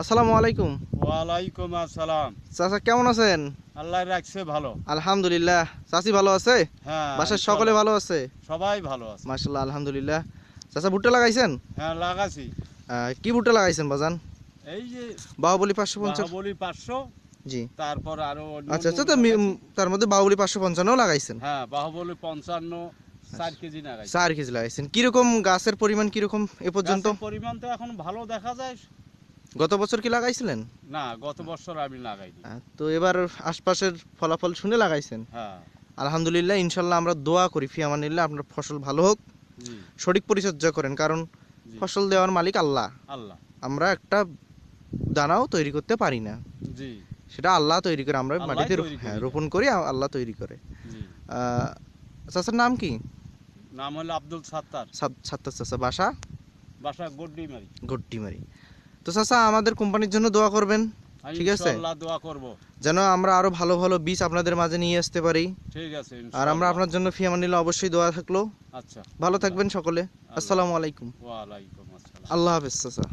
আসসালামু আলাইকুম। ওয়ালাইকুম আসসালাম। চাচা কেমন আছেন? আল্লাহ রাখছে ভালো। আলহামদুলিল্লাহ। চাচি ভালো আছে? হ্যাঁ, বাসার সকলে ইনশাআল্লাহ ভালো আছে? সবাই ভালো আছে। মাশাআল্লাহ, আলহামদুলিল্লাহ। চাচা ভুট্টা লাগাইছেন? হ্যাঁ, লাগাছি। কি ভুট্টা লাগাইছেন বাজান? এই যে বাহুবলী 550? বাহাবলী 500, জি। তারপর আরো অন্য আচ্ছা অন্য আচ্ছা, তো লাগাইছি। তার মধ্যে বাহুবলী 555 লাগাইছেন? হ্যাঁ, বাহুবলী 55 4 কেজি লাগাইছি। 4 কেজি লাগাইছেন। কিরকম গাছের পরিমাণ কিরকম এ পর্যন্ত? গাছের পরিমাণ তো এখন ভালো দেখা যায়। গত বছর কি লাগাইছিলেন? না, গত বছর আমি লাগাইনি। তো এবার আশপাশের ফলাফল শুনে লাগাইছেন? হ্যাঁ, আলহামদুলিল্লাহ, ইনশাল্লাহ আমরা দোয়া করি ফি আমানিল্লাহ আপনার ফসল ভালো হোক, জি সঠিক পরিচর্যা করেন, কারণ জি ফসল দেওয়ার মালিক আল্লাহ। আল্লাহ। আমরা একটা দানাও তৈরি করতে পারি না, জি সেটা আল্লাহ তৈরি করে। আমরা আল্লাহই মাটিতে তৈরি করে রোপণ করি, আল্লাহ তৈরি করে। জি। চাচার নাম কি? নাম হলো আব্দুল সাত্তার। সাত্তার চাচা, বাসা বাসা গড্ডিমারি। গড্ডিমারি। তো চাচা আমাদের কোম্পানির জন্য দোয়া করবেন, ঠিক আছে? ইনশাআল্লাহ দোয়া করব। যেন আমরা আরো ভালো ভালো বীজ আপনাদের মাঝে নিয়ে আসতে পারি। ঠিক আছে আর ইনশাআল্লাহ। আমরা আপনার জন্য ফি আমানিল্লাহ অবশ্যই দোয়া থাকলো। আচ্ছা, ভালো থাকবেন সকলে। আল্লাহ। আসসালামু আলাইকুম। ওয়ালাইকুম আসসালাম। আল্লাহ হাফেজ চাচা।